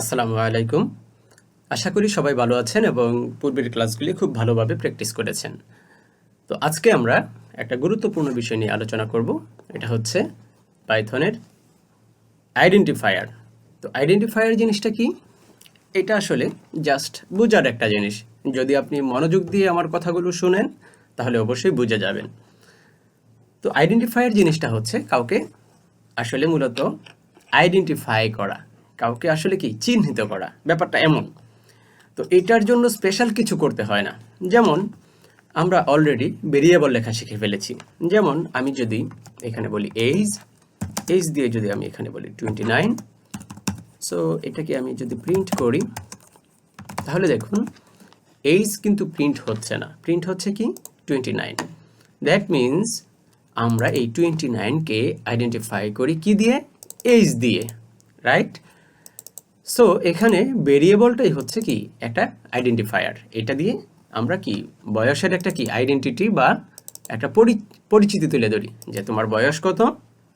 আসসালামু আলাইকুম। আশা করি সবাই ভালো আছেন এবং পূর্বের ক্লাসগুলি খুব ভালোভাবে প্র্যাকটিস করেছেন। তো আজকে আমরা একটা গুরুত্বপূর্ণ বিষয় নিয়ে আলোচনা করব। এটা হচ্ছে পাইথনের আইডেন্টিফায়ার। তো আইডেন্টিফায়ার জিনিসটা কি? এটা আসলে জাস্ট বোঝার একটা জিনিস। যদি আপনি মনোযোগ দিয়ে আমার কথাগুলো শুনেন তাহলে অবশ্যই বুঝে যাবেন। তো আইডেন্টিফায়ার জিনিসটা হচ্ছে কাউকে আসলে মূলত আইডেন্টিফাই করা, কাউকে আসলে কি চিহ্নিত করা, ব্যাপারটা এমন। তো এটার জন্য স্পেশাল কিছু করতে হয় না। যেমন আমরা অলরেডি ভেরিয়েবল লেখা শিখে ফেলেছি। যেমন আমি যদি এখানে বলি এইজ দিয়ে যদি আমি এখানে বলি 29, সো এটাকে আমি যদি প্রিন্ট করি তাহলে দেখুন এইজ কিন্তু প্রিন্ট হচ্ছে না, প্রিন্ট হচ্ছে কি 29। দ্যাট মিনস আমরা এই 29কে আইডেন্টিফাই করি কি দিয়ে? এইজ দিয়ে, রাইট? সো এখানে ভেরিয়েবলটাই হচ্ছে কি একটা আইডেন্টিফায়ার। এটা দিয়ে আমরা কি বয়সের একটা কি আইডেন্টিটি বা একটা পরিচিতি তুলে ধরি যে তোমার বয়স কত,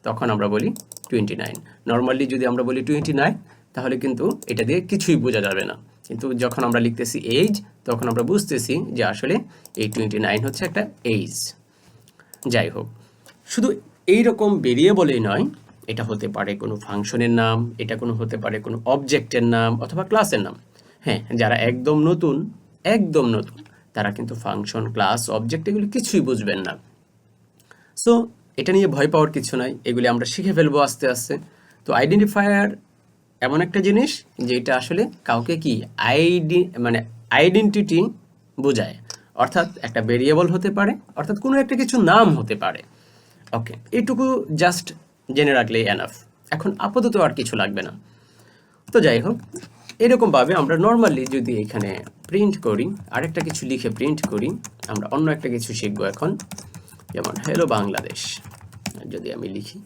তখন আমরা বলি 29। নর্মালি যদি আমরা বলি 29 তাহলে কিন্তু এটা দিয়ে কিছুই বোঝা যাবে না, কিন্তু যখন আমরা লিখতেছি এইজ তখন আমরা বুঝতেছি যে আসলে এই 29 হচ্ছে একটা এইজ। যাই হোক, শুধু এইরকম ভেরিয়েবলই নয়, এটা হতে পারে কোনো ফাংশনের নাম, এটা কোনো হতে পারে কোনো অবজেক্টের নাম অথবা ক্লাসের নাম। হ্যাঁ, যারা একদম নতুন তারা কিন্তু ফাংশন, ক্লাস, অবজেক্ট এগুলো কিছুই বুঝবেন না। সো এটা নিয়ে ভয় পাওয়ার কিছু নাই, এগুলি আমরা শিখে ফেলবো আস্তে আস্তে। তো আইডেন্টিফায়ার এমন একটা জিনিস যেটা আসলে কাউকে কি আইডেন্টিটি বোঝায়, অর্থাৎ একটা ভেরিয়েবল হতে পারে, অর্থাৎ কোনো একটা কিছু নাম হতে পারে। ওকে, এইটুকু জাস্ট জেনে রাখলেই এনাফ। এখন আপাতত আর কিছু লাগবে না। তো যাই হোক, এরকমভাবে আমরা নর্মালি যদি এখানে প্রিন্ট করি, আরেকটা কিছু লিখে প্রিন্ট করি, আমরা অন্য একটা কিছু শিখবো এখন। যেমন হ্যালো বাংলাদেশ যদি আমি লিখি,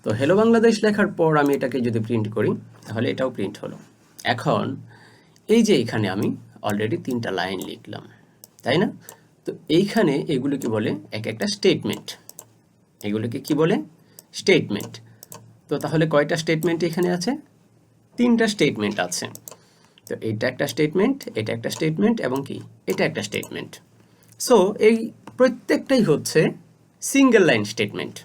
তো হ্যালো বাংলাদেশ লেখার পর আমি এটাকে যদি প্রিন্ট করি তাহলে এটাও প্রিন্ট হলো। এখন এই যে এখানে আমি অলরেডি 3টা লাইন লিখলাম, তাই না? তো এইখানে এগুলোকে বলে এক একটা স্টেটমেন্ট। এগুলোকে কি বলে? স্টেটমেন্ট। তো তাহলে কয়টা স্টেটমেন্ট এখানে আছে? 3টা স্টেটমেন্ট আছে। তো এটা একটা স্টেটমেন্ট, এটা একটা স্টেটমেন্ট এবং কি এটা একটা স্টেটমেন্ট। সো এই প্রত্যেকটাই হচ্ছে সিঙ্গেল লাইন স্টেটমেন্ট।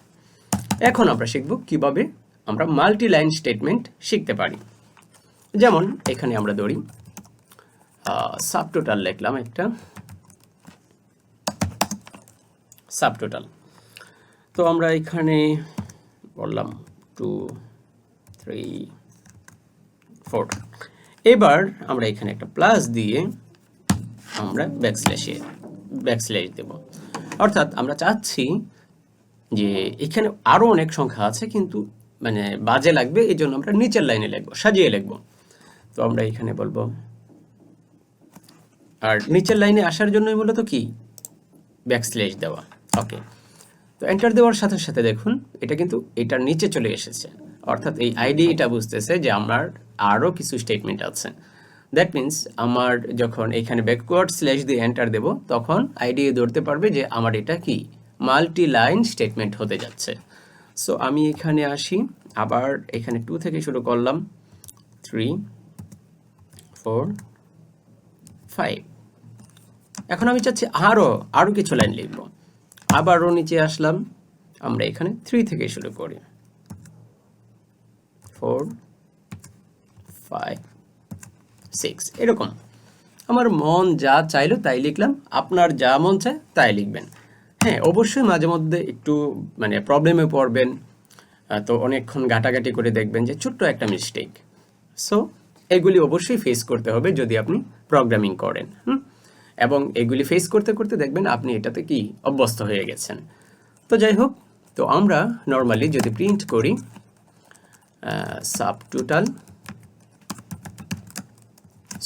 এখন আমরা শিখব কিভাবে আমরা মাল্টি লাইন স্টেটমেন্ট শিখতে পারি। যেমন এখানে আমরা ধরি সাবটোটাল লিখলাম, একটা সাবটোটাল। তো আমরা এখানে বললাম 2 3 4। এবার আমরা এখানে একটা প্লাস দিয়ে আমরা ব্যাকস্ল্যাশ দেব। অর্থাৎ আমরা চাচ্ছি যে এখানে আরো অনেক সংখ্যা আছে কিন্তু মানে বাজে লাগবে, এই জন্য আমরা নিচের লাইনে লিখবো, সাজিয়ে লিখবো। তো আমরা এখানে বলবো, আর নিচের লাইনে আসার জন্যই মূলত কি ব্যাকস্ল্যাশ দেওয়া। ওকে, তো এন্টার দেওয়ার সাথে সাথে দেখুন এটা কিন্তু এটার নিচে চলে এসেছে, অর্থাৎ এই আইডি এটা বুঝতেছে যে আমার আরও কিছু স্টেটমেন্ট আছে। দ্যাট মিনস আমার যখন এখানে ব্যাকওয়ার্ড স্ল্যাশ দিয়ে এন্টার দেব তখন আইডি ধরতে পারবে যে আমার এটা কি মাল্টি লাইন স্টেটমেন্ট হতে যাচ্ছে। সো আমি এখানে আসি, আবার এখানে 2 থেকে শুরু করলাম, 3 4 5। এখন আমি চাচ্ছি আরও কিছু লাইন লিখব। আবারও নিচে আসলাম, আমরা এখানে 3 থেকে শুরু করি, 4 5 6, এরকম আমার মন যা চাইলো তাই লিখলাম, আপনার যা মন চায় তাই লিখবেন। হ্যাঁ, অবশ্যই মাঝে মধ্যে একটু মানে প্রবলেমে পড়বেন, তো অনেকক্ষণ ঘাটাঘাটি করে দেখবেন যে ছোট্ট একটা মিস্টেক। সো এগুলি অবশ্যই ফেস করতে হবে যদি আপনি প্রোগ্রামিং করেন। এবং এগুলি ফেস করতে করতে দেখবেন আপনি এটাতে কি অভ্যস্ত হয়ে গেছেন। তো যাই হোক, তো আমরা নর্মালি যদি প্রিন্ট করি সাবটোটাল,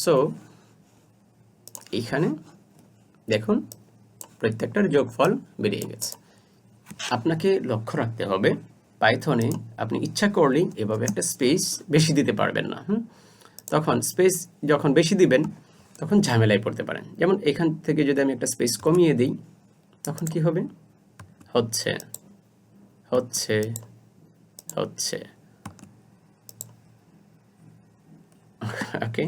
সো এইখানে দেখুন প্রত্যেকটার যোগফল বেরিয়ে গেছে। আপনাকে লক্ষ্য রাখতে হবে পাইথনে আপনি ইচ্ছা করলেই এভাবে একটা স্পেস বেশি দিতে পারবেন না। তখন স্পেস যখন বেশি দিবেন তখন ঝামেলায় পড়তে পারেন। যেমন এখান থেকে যদি আমি একটা স্পেস কমিয়ে দিই তখন কি হবে? হচ্ছে হচ্ছে হচ্ছে ওকে,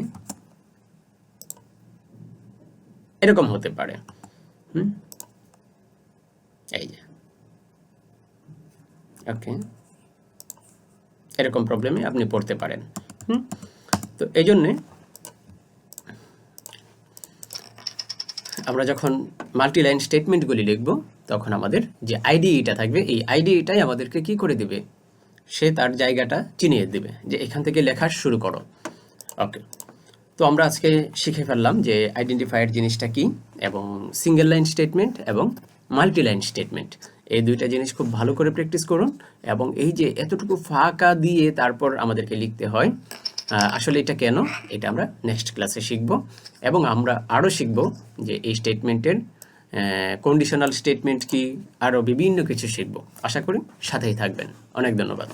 এরকম হতে পারে। এই যে ওকে, এরকম প্রবলেমে আপনি পড়তে পারেন। তো এই জন্যে আমরা যখন মাল্টি লাইন স্টেটমেন্টগুলি লিখব তখন আমাদের যে আইডিইটা থাকবে, এই আইডিইটাই আমাদেরকে কি করে দিবে, সে তার জায়গাটা চিনিয়ে দেবে যে এখান থেকে লেখা শুরু করো। ওকে, তো আমরা আজকে শিখে ফেললাম যে আইডেন্টিফায়ার জিনিসটা কি, এবং সিঙ্গেল লাইন স্টেটমেন্ট এবং মাল্টি লাইন স্টেটমেন্ট, এই দুইটা জিনিস খুব ভালো করে প্র্যাকটিস করুন। এবং এই যে এতটুকু ফাঁকা দিয়ে তারপর আমাদেরকে লিখতে হয়, আসলে এটা কেন, এটা আমরা নেক্সট ক্লাসে শিখব। এবং আমরা আরও শিখব যে এই স্টেটমেন্টের কন্ডিশনাল স্টেটমেন্ট কি, আরও বিভিন্ন কিছু শিখব। আশা করি সাথেই থাকবেন। অনেক ধন্যবাদ।